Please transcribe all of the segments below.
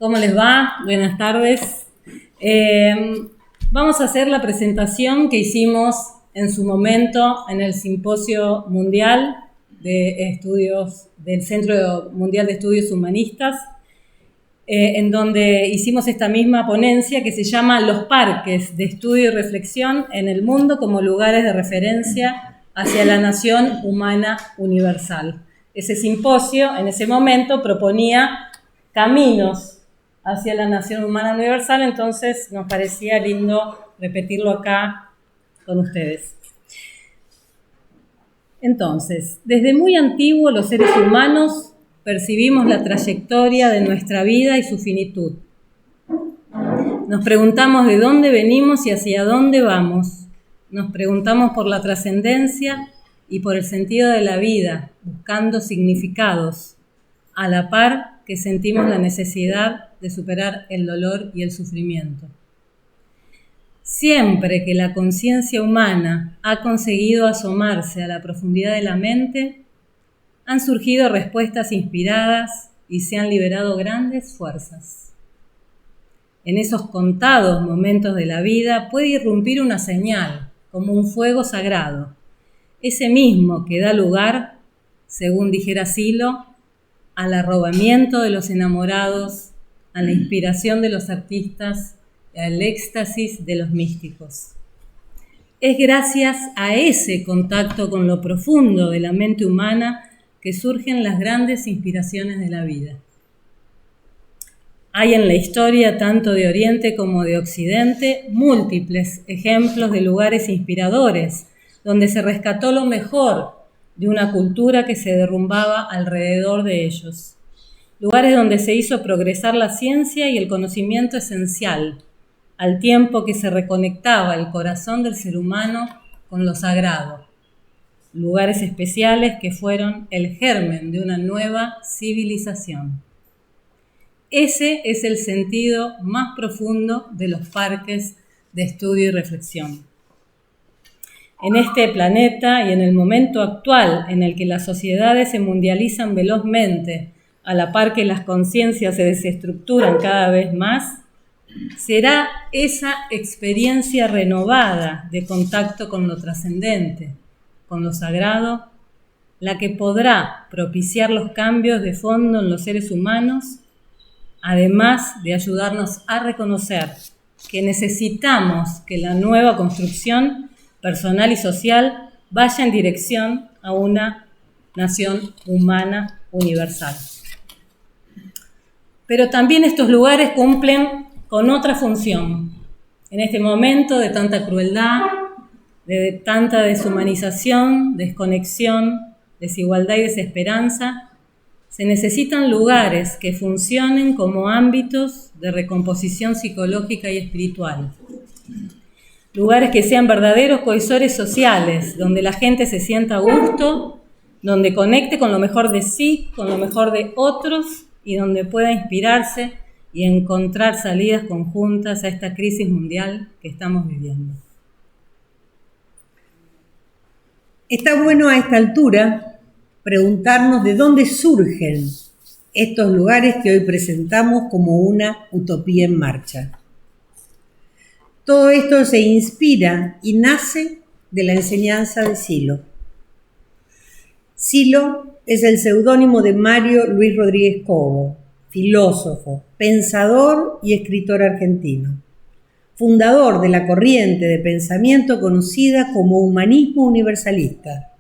¿Cómo les va? Buenas tardes. Vamos a hacer la presentación que hicimos en su momento en el Simposio Mundial de Estudios del Centro Mundial de Estudios Humanistas, en donde hicimos esta misma ponencia que se llama Los parques de estudio y reflexión en el mundo como lugares de referencia hacia la nación humana universal. Ese simposio en ese momento proponía caminos hacia la nación humana universal, entonces nos parecía lindo repetirlo acá con ustedes. Entonces, desde muy antiguo los seres humanos percibimos la trayectoria de nuestra vida y su finitud. Nos preguntamos de dónde venimos y hacia dónde vamos. Nos preguntamos por la trascendencia y por el sentido de la vida, buscando significados, a la par que sentimos la necesidad de superar el dolor y el sufrimiento. Siempre que la conciencia humana ha conseguido asomarse a la profundidad de la mente, han surgido respuestas inspiradas y se han liberado grandes fuerzas. En esos contados momentos de la vida puede irrumpir una señal, como un fuego sagrado, ese mismo que da lugar, según dijera Silo, al arrobamiento de los enamorados, a la inspiración de los artistas y al éxtasis de los místicos. Es gracias a ese contacto con lo profundo de la mente humana que surgen las grandes inspiraciones de la vida. Hay en la historia, tanto de Oriente como de Occidente, múltiples ejemplos de lugares inspiradores, donde se rescató lo mejor de una cultura que se derrumbaba alrededor de ellos. Lugares donde se hizo progresar la ciencia y el conocimiento esencial, al tiempo que se reconectaba el corazón del ser humano con lo sagrado. Lugares especiales que fueron el germen de una nueva civilización. Ese es el sentido más profundo de los parques de estudio y reflexión. En este planeta y en el momento actual en el que las sociedades se mundializan velozmente, a la par que las conciencias se desestructuran cada vez más, será esa experiencia renovada de contacto con lo trascendente, con lo sagrado, la que podrá propiciar los cambios de fondo en los seres humanos, además de ayudarnos a reconocer que necesitamos que la nueva construcción personal y social vaya en dirección a una nación humana universal. Pero también estos lugares cumplen con otra función. En este momento de tanta crueldad, de tanta deshumanización, desconexión, desigualdad y desesperanza, se necesitan lugares que funcionen como ámbitos de recomposición psicológica y espiritual. Lugares que sean verdaderos cohesores sociales, donde la gente se sienta a gusto, donde conecte con lo mejor de sí, con lo mejor de otros y donde pueda inspirarse y encontrar salidas conjuntas a esta crisis mundial que estamos viviendo. Está bueno a esta altura preguntarnos de dónde surgen estos lugares que hoy presentamos como una utopía en marcha. Todo esto se inspira y nace de la enseñanza de Silo. Silo es el seudónimo de Mario Luis Rodríguez Cobo, filósofo, pensador y escritor argentino, fundador de la corriente de pensamiento conocida como humanismo universalista.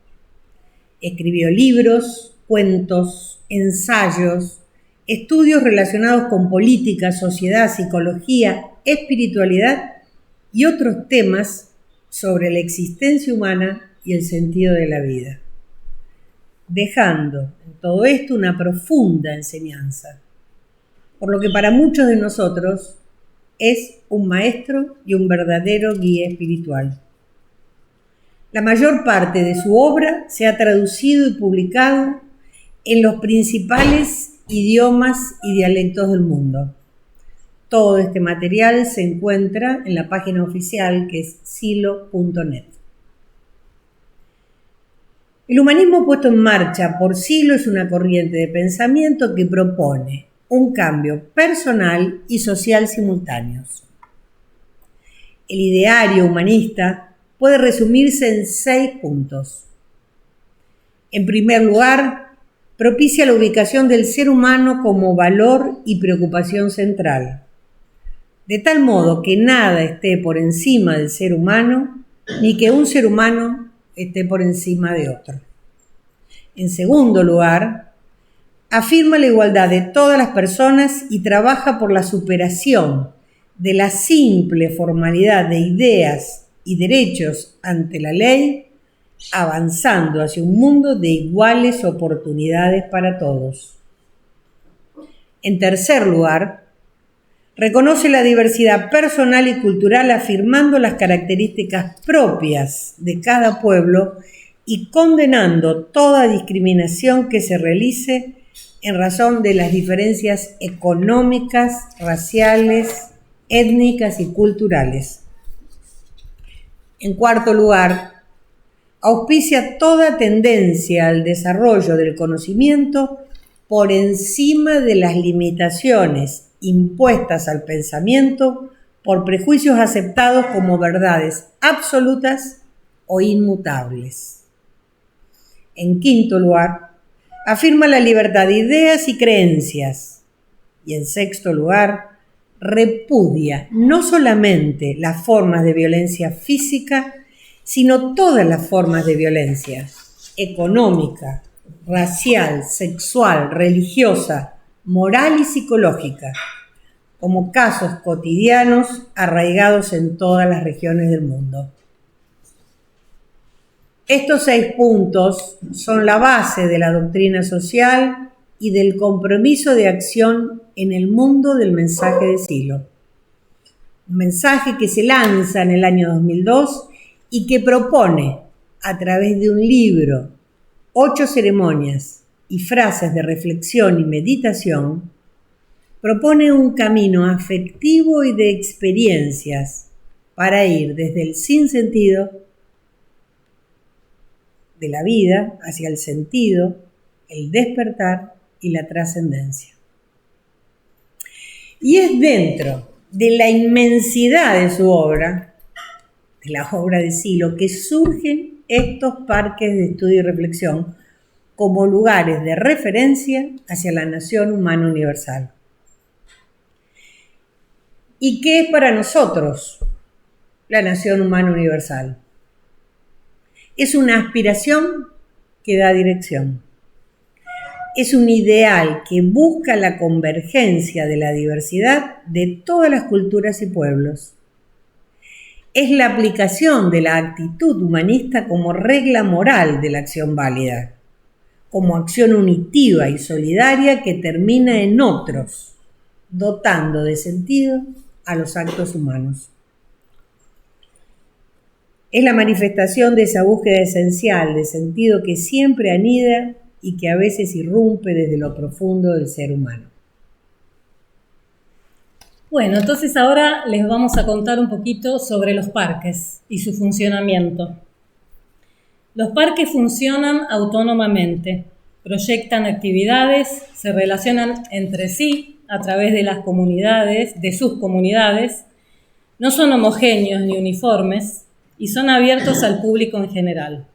Escribió libros, cuentos, ensayos, estudios relacionados con política, sociedad, psicología, espiritualidad y otros temas sobre la existencia humana y el sentido de la vida, dejando en todo esto una profunda enseñanza, por lo que para muchos de nosotros es un maestro y un verdadero guía espiritual. La mayor parte de su obra se ha traducido y publicado en los principales idiomas y dialectos del mundo. Todo este material se encuentra en la página oficial que es silo.net. El humanismo puesto en marcha por Silo es una corriente de pensamiento que propone un cambio personal y social simultáneos. El ideario humanista puede resumirse en 6 puntos. En primer lugar, propicia la ubicación del ser humano como valor y preocupación central, de tal modo que nada esté por encima del ser humano, ni que un ser humano esté por encima de otro. En segundo lugar, afirma la igualdad de todas las personas y trabaja por la superación de la simple formalidad de ideas y derechos ante la ley, avanzando hacia un mundo de iguales oportunidades para todos. En tercer lugar, reconoce la diversidad personal y cultural afirmando las características propias de cada pueblo y condenando toda discriminación que se realice en razón de las diferencias económicas, raciales, étnicas y culturales. En cuarto lugar, auspicia toda tendencia al desarrollo del conocimiento por encima de las limitaciones impuestas al pensamiento por prejuicios aceptados como verdades absolutas o inmutables. En quinto lugar, afirma la libertad de ideas y creencias. Y en sexto lugar, repudia no solamente las formas de violencia física, sino todas las formas de violencia económica, racial, sexual, religiosa, moral y psicológica, como casos cotidianos arraigados en todas las regiones del mundo. Estos 6 puntos son la base de la doctrina social y del compromiso de acción en el mundo del mensaje de Silo. Un mensaje que se lanza en el año 2002 y que propone, a través de un libro, 8 ceremonias y frases de reflexión y meditación, propone un camino afectivo y de experiencias para ir desde el sinsentido de la vida hacia el sentido, el despertar y la trascendencia. Y es dentro de la inmensidad de su obra, de la obra de Silo, que surgen estos parques de estudio y reflexión como lugares de referencia hacia la nación humana universal. ¿Y qué es para nosotros la nación humana universal? Es una aspiración que da dirección. Es un ideal que busca la convergencia de la diversidad de todas las culturas y pueblos. Es la aplicación de la actitud humanista como regla moral de la acción válida, como acción unitiva y solidaria que termina en otros, dotando de sentido a los actos humanos. Es la manifestación de esa búsqueda esencial de sentido que siempre anida y que a veces irrumpe desde lo profundo del ser humano. Bueno, entonces ahora les vamos a contar un poquito sobre los parques y su funcionamiento. Los parques funcionan autónomamente, proyectan actividades, se relacionan entre sí a través de las comunidades, de sus comunidades, no son homogéneos ni uniformes y son abiertos al público en general.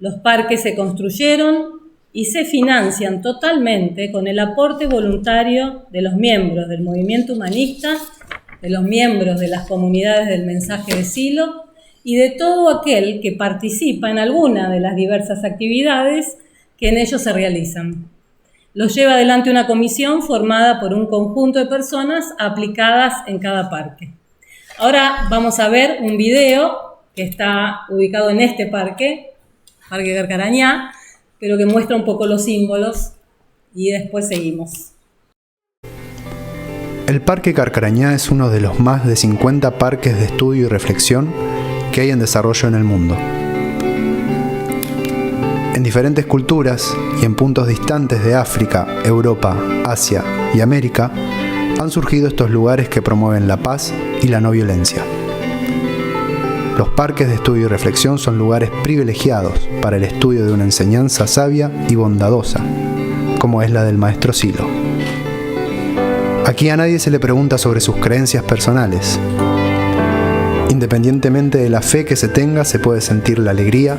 Los parques se construyeron y se financian totalmente con el aporte voluntario de los miembros del movimiento humanista, de los miembros de las comunidades del mensaje de Silo y de todo aquel que participa en alguna de las diversas actividades que en ellos se realizan. Los lleva adelante una comisión formada por un conjunto de personas aplicadas en cada parque. Ahora vamos a ver un video que está ubicado en este parque, Parque Carcarañá, pero que muestra un poco los símbolos y después seguimos. El Parque Carcarañá es uno de los más de 50 parques de estudio y reflexión que hay en desarrollo en el mundo. En diferentes culturas y en puntos distantes de África, Europa, Asia y América, han surgido estos lugares que promueven la paz y la no violencia. Los parques de estudio y reflexión son lugares privilegiados para el estudio de una enseñanza sabia y bondadosa, como es la del maestro Silo. Aquí a nadie se le pregunta sobre sus creencias personales. Independientemente de la fe que se tenga, se puede sentir la alegría,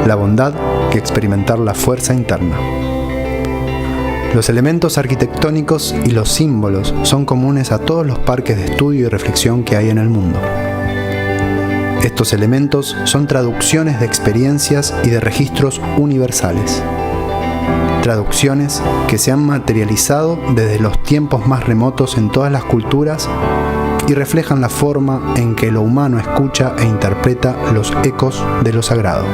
la bondad y experimentar la fuerza interna. Los elementos arquitectónicos y los símbolos son comunes a todos los parques de estudio y reflexión que hay en el mundo. Estos elementos son traducciones de experiencias y de registros universales. Traducciones que se han materializado desde los tiempos más remotos en todas las culturas y reflejan la forma en que lo humano escucha e interpreta los ecos de lo sagrado.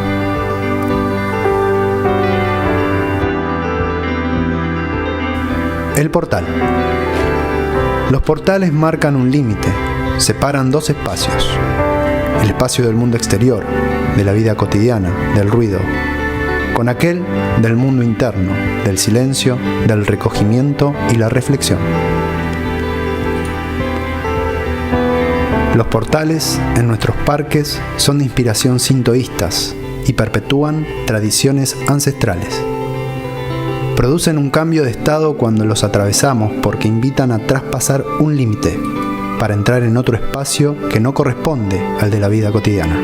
El portal. Los portales marcan un límite, separan dos espacios. El espacio del mundo exterior, de la vida cotidiana, del ruido, con aquel del mundo interno, del silencio, del recogimiento y la reflexión. Los portales en nuestros parques son de inspiración sintoístas y perpetúan tradiciones ancestrales. Producen un cambio de estado cuando los atravesamos porque invitan a traspasar un límite para entrar en otro espacio que no corresponde al de la vida cotidiana.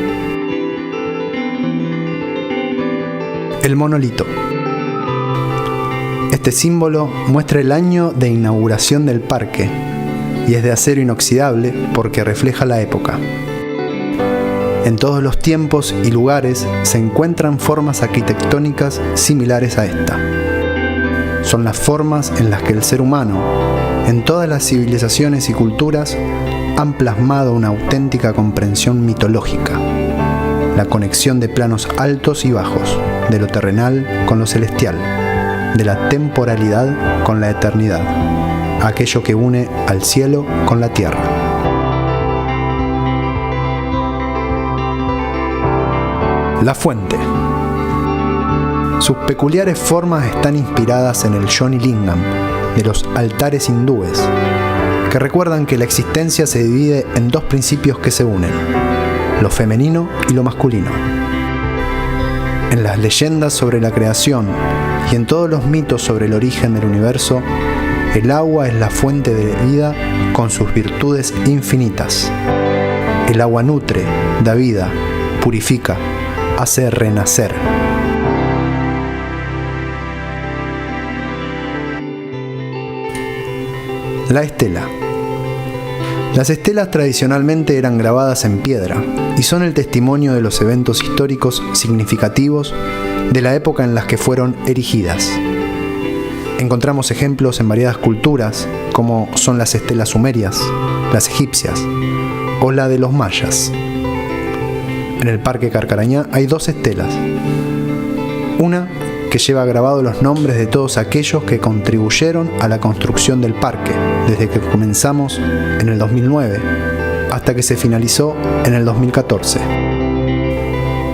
El monolito. Este símbolo muestra el año de inauguración del parque y es de acero inoxidable porque refleja la época. En todos los tiempos y lugares se encuentran formas arquitectónicas similares a esta. Son las formas en las que el ser humano, en todas las civilizaciones y culturas, han plasmado una auténtica comprensión mitológica, la conexión de planos altos y bajos, de lo terrenal con lo celestial, de la temporalidad con la eternidad, aquello que une al cielo con la tierra. La fuente. Sus peculiares formas están inspiradas en el Yoni Lingam de los altares hindúes, que recuerdan que la existencia se divide en dos principios que se unen, lo femenino y lo masculino. En las leyendas sobre la creación y en todos los mitos sobre el origen del universo, el agua es la fuente de vida con sus virtudes infinitas. El agua nutre, da vida, purifica, hace renacer. La estela. Las estelas tradicionalmente eran grabadas en piedra y son el testimonio de los eventos históricos significativos de la época en las que fueron erigidas. Encontramos ejemplos en variadas culturas, como son las estelas sumerias, las egipcias o la de los mayas. En el Parque Carcarañá hay dos estelas. Una que lleva grabados los nombres de todos aquellos que contribuyeron a la construcción del parque, desde que comenzamos en el 2009 hasta que se finalizó en el 2014.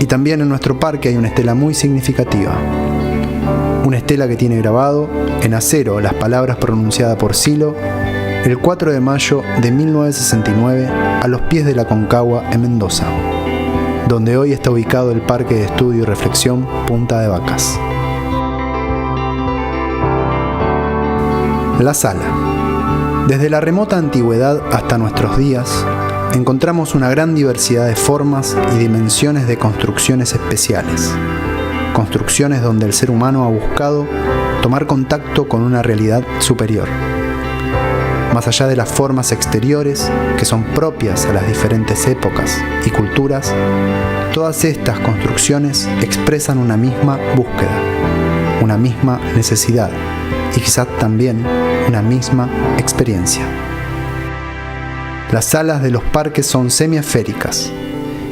Y también en nuestro parque hay una estela muy significativa. Una estela que tiene grabado en acero las palabras pronunciadas por Silo el 4 de mayo de 1969 a los pies de la Concagua en Mendoza, donde hoy está ubicado el Parque de Estudio y Reflexión Punta de Vacas. La sala. Desde la remota antigüedad hasta nuestros días, encontramos una gran diversidad de formas y dimensiones de construcciones especiales. Construcciones donde el ser humano ha buscado tomar contacto con una realidad superior. Más allá de las formas exteriores que son propias a las diferentes épocas y culturas, todas estas construcciones expresan una misma búsqueda, una misma necesidad y quizás también una misma experiencia. Las salas de los parques son semiesféricas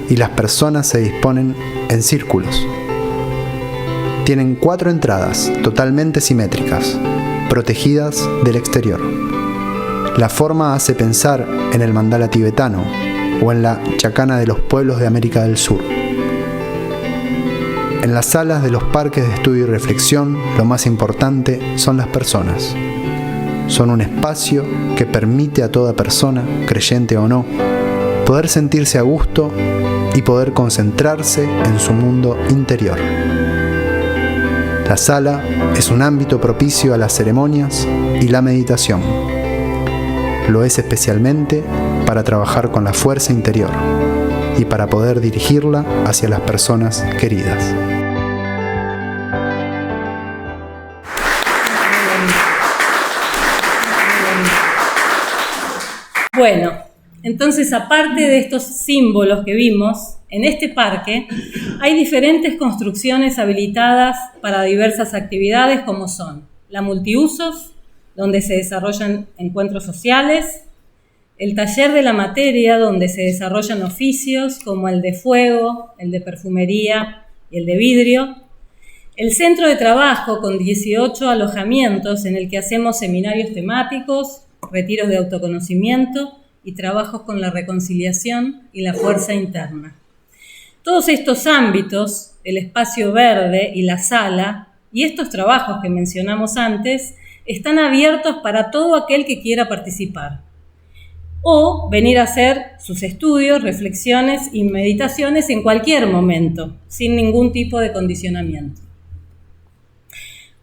y las personas se disponen en círculos. Tienen 4 entradas totalmente simétricas, protegidas del exterior. La forma hace pensar en el mandala tibetano o en la chacana de los pueblos de América del Sur. En las salas de los parques de estudio y reflexión, lo más importante son las personas. Son un espacio que permite a toda persona, creyente o no, poder sentirse a gusto y poder concentrarse en su mundo interior. La sala es un ámbito propicio a las ceremonias y la meditación. lo es especialmente para trabajar con la fuerza interior y para poder dirigirla hacia las personas queridas. Bueno, entonces aparte de estos símbolos que vimos, en este parque hay diferentes construcciones habilitadas para diversas actividades como son la multiusos, donde se desarrollan encuentros sociales, el taller de la materia, donde se desarrollan oficios como el de fuego, el de perfumería y el de vidrio, el centro de trabajo con 18 alojamientos en el que hacemos seminarios temáticos, retiros de autoconocimiento y trabajos con la reconciliación y la fuerza interna. Todos estos ámbitos, el espacio verde y la sala, y estos trabajos que mencionamos antes, están abiertos para todo aquel que quiera participar o venir a hacer sus estudios, reflexiones y meditaciones en cualquier momento, sin ningún tipo de condicionamiento.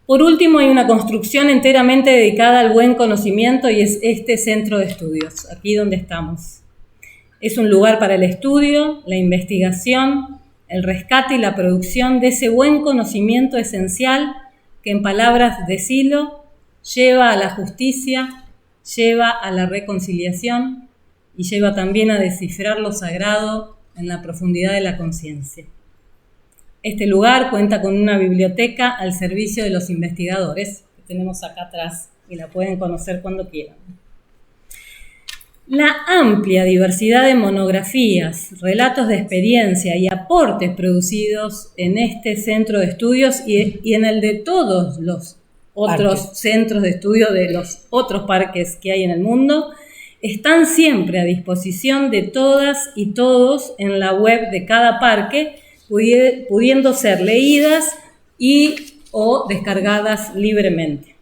Por último, hay una construcción enteramente dedicada al buen conocimiento y es este centro de estudios, aquí donde estamos. Es un lugar para el estudio, la investigación, el rescate y la producción de ese buen conocimiento esencial que, en palabras de Silo, lleva a la justicia, lleva a la reconciliación y lleva también a descifrar lo sagrado en la profundidad de la conciencia. Este lugar cuenta con una biblioteca al servicio de los investigadores, que tenemos acá atrás y la pueden conocer cuando quieran. La amplia diversidad de monografías, relatos de experiencia y aportes producidos en este centro de estudios y en el de todos los otros centros de estudio de los otros parques que hay en el mundo, están siempre a disposición de todas y todos en la web de cada parque, pudiendo ser leídas o descargadas libremente.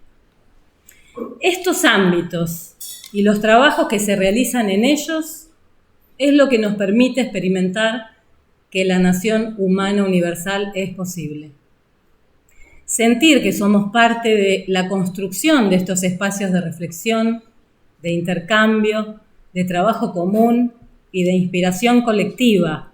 Estos ámbitos y los trabajos que se realizan en ellos es lo que nos permite experimentar que la nación humana universal es posible. Sentir que somos parte de la construcción de estos espacios de reflexión, de intercambio, de trabajo común y de inspiración colectiva,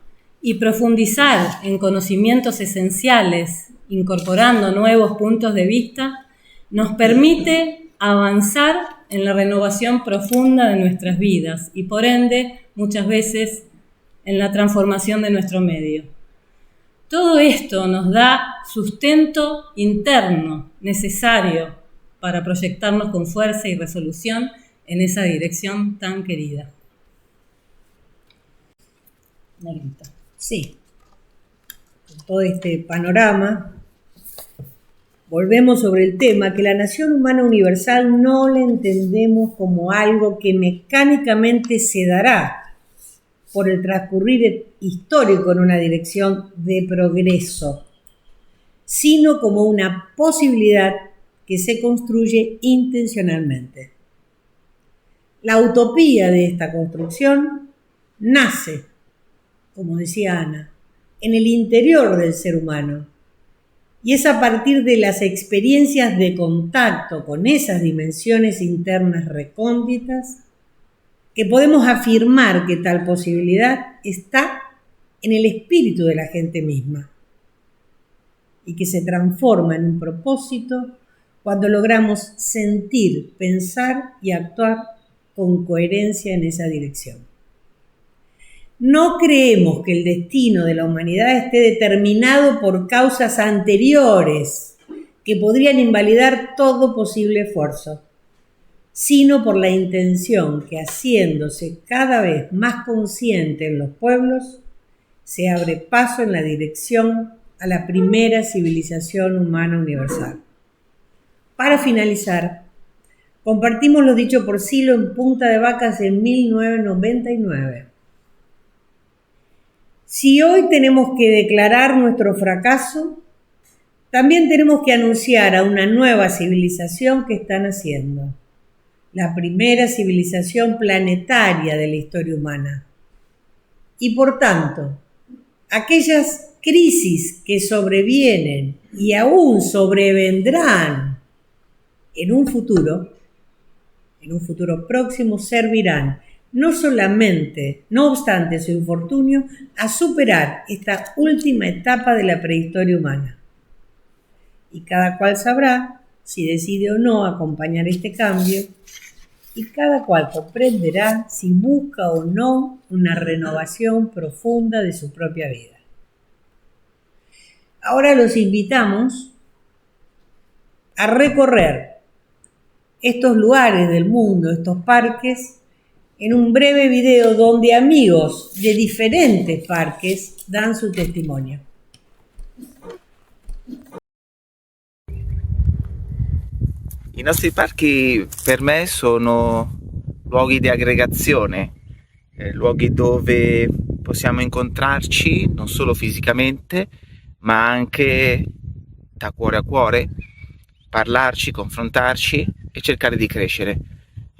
y profundizar en conocimientos esenciales, incorporando nuevos puntos de vista, nos permite avanzar en la renovación profunda de nuestras vidas y, por ende, muchas veces en la transformación de nuestro medio. Todo esto nos da sustento interno necesario para proyectarnos con fuerza y resolución en esa dirección tan querida. Negrita. Sí, con todo este panorama, volvemos sobre el tema que la nación humana universal no la entendemos como algo que mecánicamente se dará por el transcurrir histórico en una dirección de progreso, sino como una posibilidad que se construye intencionalmente. La utopía de esta construcción nace, como decía Ana, en el interior del ser humano, y es a partir de las experiencias de contacto con esas dimensiones internas recónditas que podemos afirmar que tal posibilidad está en el espíritu de la gente misma y que se transforma en un propósito cuando logramos sentir, pensar y actuar con coherencia en esa dirección. No creemos que el destino de la humanidad esté determinado por causas anteriores que podrían invalidar todo posible esfuerzo, sino por la intención que, haciéndose cada vez más consciente en los pueblos, se abre paso en la dirección a la primera civilización humana universal. Para finalizar, compartimos lo dicho por Silo en Punta de Vacas en 1999. Si hoy tenemos que declarar nuestro fracaso, también tenemos que anunciar a una nueva civilización que está naciendo, la primera civilización planetaria de la historia humana. Y por tanto, aquellas crisis que sobrevienen y aún sobrevendrán en un futuro, en un futuro próximo servirán no obstante su infortunio, a superar esta última etapa de la prehistoria humana. Y cada cual sabrá si decide o no acompañar este cambio, y cada cual comprenderá si busca o no una renovación profunda de su propia vida. Ahora los invitamos a recorrer estos lugares del mundo, estos parques, en un breve video donde amigos de diferentes parques dan su testimonio. I nostri parchi per me sono luoghi di aggregazione, luoghi dove possiamo incontrarci non solo fisicamente, ma anche da cuore a cuore, parlarci, confrontarci e cercare di crescere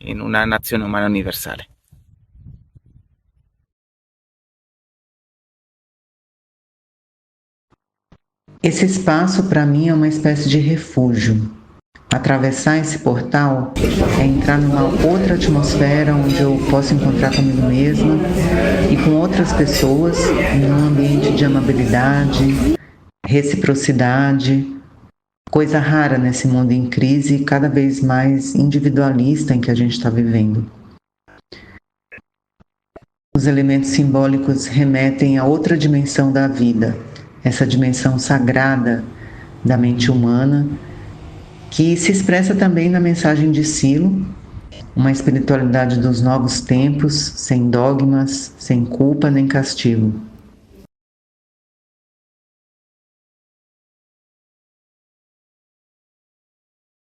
in una nazione umana universale. Esse espaço para mim é uma espécie de refúgio. Atravessar esse portal é entrar numa outra atmosfera onde eu posso encontrar comigo mesma e com outras pessoas em um ambiente de amabilidade, reciprocidade, coisa rara nesse mundo em crise e cada vez mais individualista em que a gente está vivendo. Os elementos simbólicos remetem a outra dimensão da vida, essa dimensão sagrada da mente humana, que se expressa também na mensagem de Silo, uma espiritualidade dos novos tempos, sem dogmas, sem culpa nem castigo.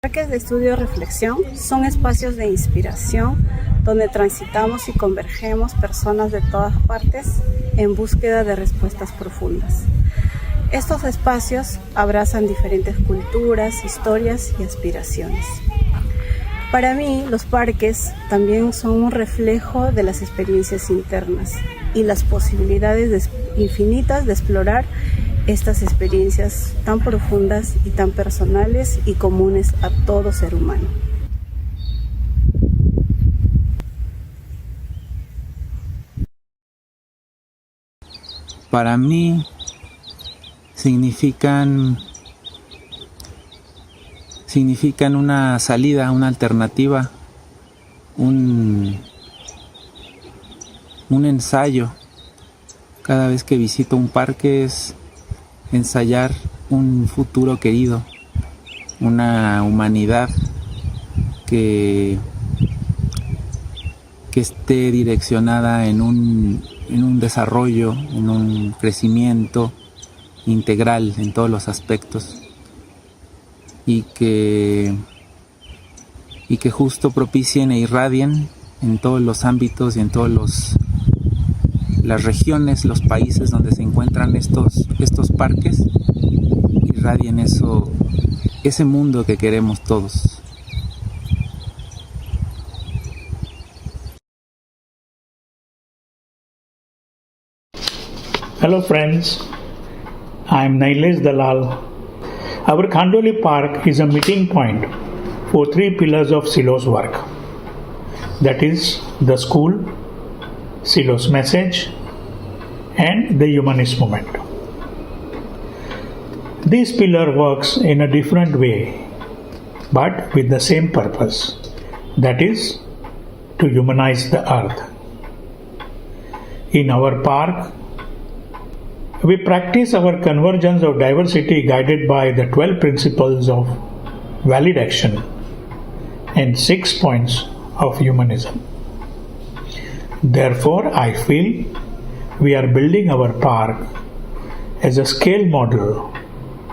Parques de estudio y reflexión son espacios de inspiración donde transitamos y convergemos personas de todas partes en búsqueda de respuestas profundas. Estos espacios abrazan diferentes culturas, historias y aspiraciones. Para mí, los parques también son un reflejo de las experiencias internas y las posibilidades infinitas de explorar estas experiencias tan profundas y tan personales y comunes a todo ser humano. Para mí significan una salida, una alternativa, un ensayo. Cada vez que visito un parque es ensayar un futuro querido, una humanidad que esté direccionada en un desarrollo, en un crecimiento integral en todos los aspectos y que justo propicien e irradien en todos los ámbitos y en todos las regiones, los países donde se encuentran estos parques, irradien ese mundo que queremos todos. Hello friends, I am Nailesh Dalal. Our Khandoli Park is a meeting point for three pillars of Silo's work. That is the school, Silo's message, and the humanist movement. This pillar works in a different way, but with the same purpose. That is to humanize the earth. In our park, we practice our convergence of diversity guided by the 12 principles of valid action and 6 points of humanism. Therefore, I feel we are building our park as a scale model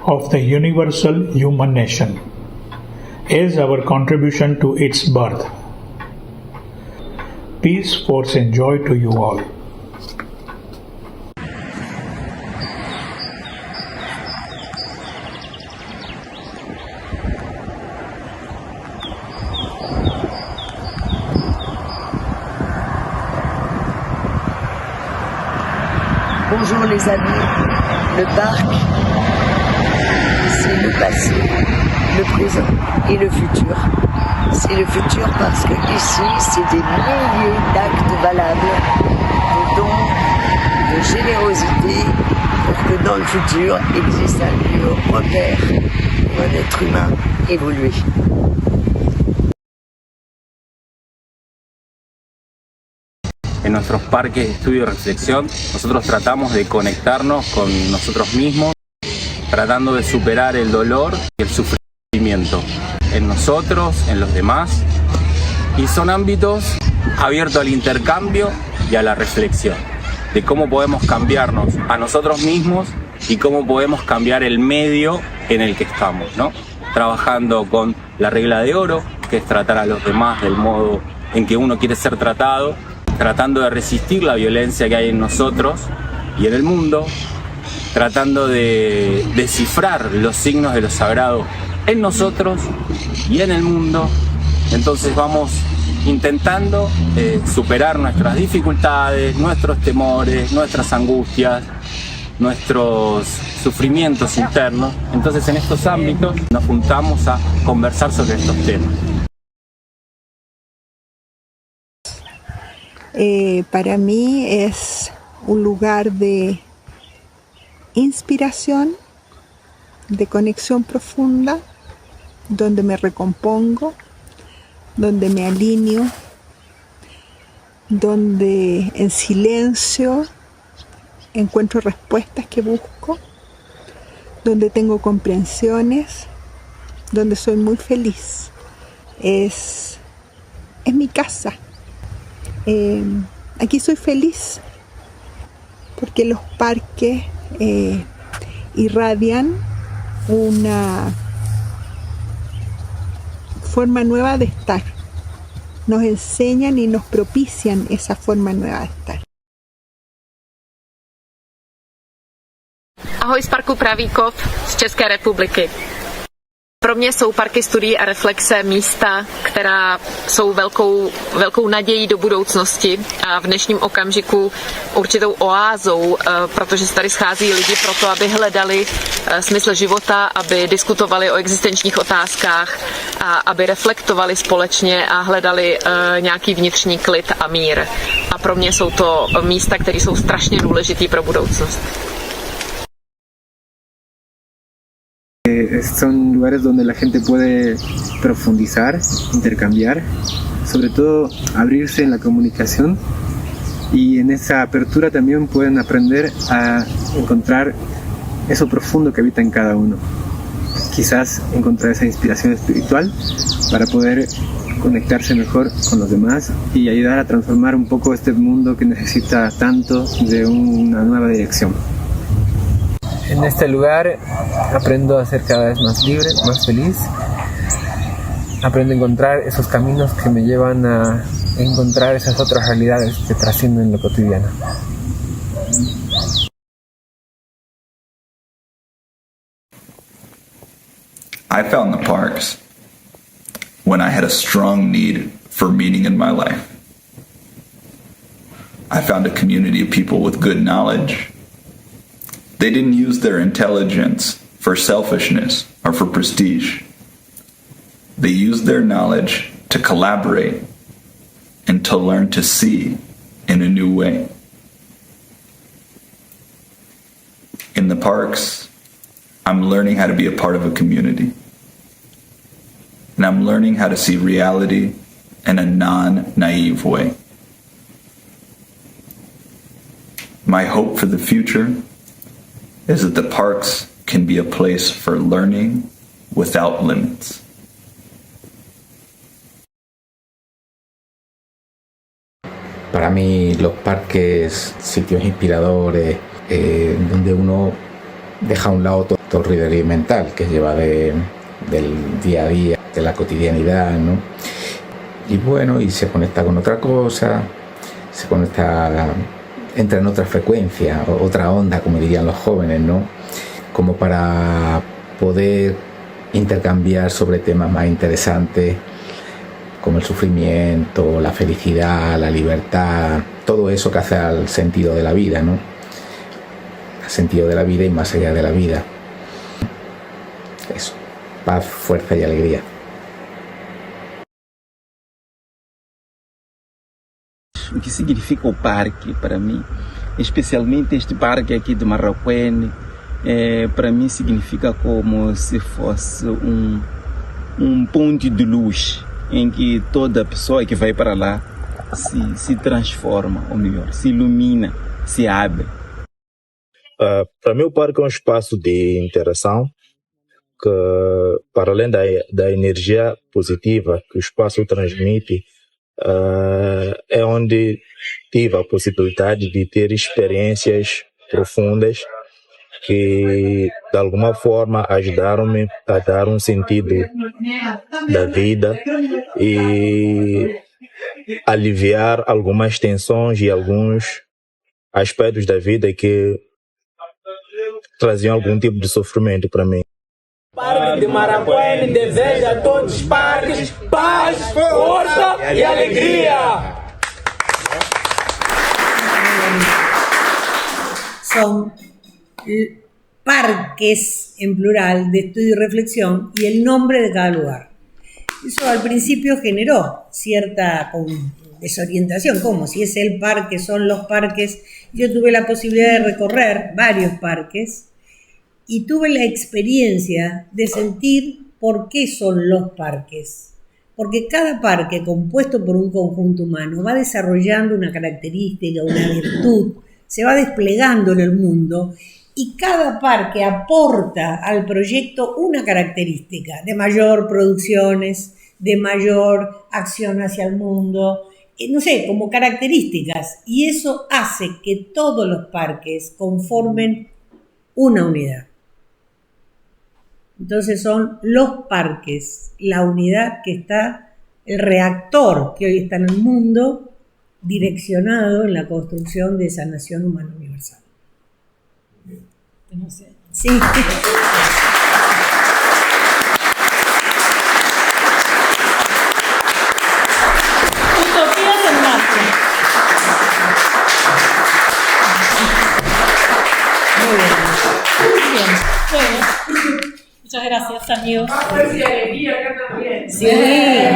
of the universal human nation as our contribution to its birth. Peace, force and joy to you all. Bonjour les amis, le parc, c'est le passé, le présent et le futur. c'est le futur parce que ici, c'est des milliers d'actes valables de dons, de générosité pour que dans le futur existe un lieu repère pour un être humain évolué. En nuestros parques de estudio y reflexión, nosotros tratamos de conectarnos con nosotros mismos, tratando de superar el dolor y el sufrimiento en nosotros, en los demás, y son ámbitos abiertos al intercambio y a la reflexión, de cómo podemos cambiarnos a nosotros mismos y cómo podemos cambiar el medio en el que estamos, ¿no? Trabajando con la regla de oro, que es tratar a los demás del modo en que uno quiere ser tratado, tratando de resistir la violencia que hay en nosotros y en el mundo, tratando de descifrar los signos de lo sagrado en nosotros y en el mundo. Entonces vamos intentando superar nuestras dificultades, nuestros temores, nuestras angustias, nuestros sufrimientos internos. Entonces en estos ámbitos nos juntamos a conversar sobre estos temas. Para mí es un lugar de inspiración, de conexión profunda, donde me recompongo, donde me alineo, donde en silencio encuentro respuestas que busco, donde tengo comprensiones, donde soy muy feliz. Es mi casa. Aquí soy feliz porque los parques irradian una forma nueva de estar, nos enseñan y nos propician esa forma nueva de estar. Ahoj z parku Pravíkov z České republiky. Pro mě jsou parky studií a reflexe místa, která jsou velkou nadějí do budoucnosti a v dnešním okamžiku určitou oázou, protože se tady schází lidi proto, aby hledali smysl života, aby diskutovali o existenčních otázkách a aby reflektovali společně a hledali nějaký vnitřní klid a mír. A pro mě jsou to místa, které jsou strašně důležitý pro budoucnost. Son lugares donde la gente puede profundizar, intercambiar, sobre todo abrirse en la comunicación, y en esa apertura también pueden aprender a encontrar eso profundo que habita en cada uno. Quizás encontrar esa inspiración espiritual para poder conectarse mejor con los demás y ayudar a transformar un poco este mundo que necesita tanto de una nueva dirección. En este lugar aprendo a ser cada vez más libre, más feliz. Aprendo a encontrar esos caminos que me llevan a encontrar esas otras realidades que trascienden lo cotidiano. I found the parks when I had a strong need for meaning in my life. I found a community of people with good knowledge. They didn't use their intelligence for selfishness or for prestige. They used their knowledge to collaborate and to learn to see in a new way. In the parks, I'm learning how to be a part of a community. And I'm learning how to see reality in a non-naive way. My hope for the future is that the parks can be a place for learning without limits. Para mí los parques, sitios inspiradores, donde uno deja a un lado todo el ruido mental que lleva del día a día, de la cotidianidad, ¿no? Y bueno, y se conecta con otra cosa, entra en otra frecuencia, otra onda, como dirían los jóvenes, ¿no? Como para poder intercambiar sobre temas más interesantes, como el sufrimiento, la felicidad, la libertad, todo eso que hace al sentido de la vida, ¿no? Al sentido de la vida y más allá de la vida. Eso, paz, fuerza y alegría. o que significa o parque para mim, especialmente este parque aqui de Marraquene, para mim significa como se fosse um ponto de luz em que toda pessoa que vai para lá se transforma, ou melhor, se ilumina, se abre. Para mim o parque é um espaço de interação que, para além da energia positiva que o espaço transmite, é onde tive a possibilidade de ter experiências profundas que de alguma forma ajudaram-me a dar um sentido da vida e aliviar algumas tensões e alguns aspectos da vida que traziam algum tipo de sofrimento para mim. Parque de Marraquene deseja a todos os parques paz, força e alegria. Son parques en plural de estudio y reflexión y el nombre de cada lugar. Eso al principio generó cierta desorientación, como si es el parque, son los parques. Yo tuve la posibilidad de recorrer varios parques y tuve la experiencia de sentir por qué son los parques. Porque cada parque, compuesto por un conjunto humano, va desarrollando una característica, una virtud, se va desplegando en el mundo y cada parque aporta al proyecto una característica de mayor producciones, de mayor acción hacia el mundo, no sé, como características. Y eso hace que todos los parques conformen una unidad. Entonces son los parques, la unidad que está, el reactor que hoy está en el mundo, direccionado en la construcción de esa nación humana universal. No sé. Sí. Utopías en marcha. Muy bien. Bien. Bueno, muchas gracias, amigos. Paz, fuerza y alegría acá también. Sí,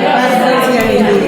paz, fuerza y alegría.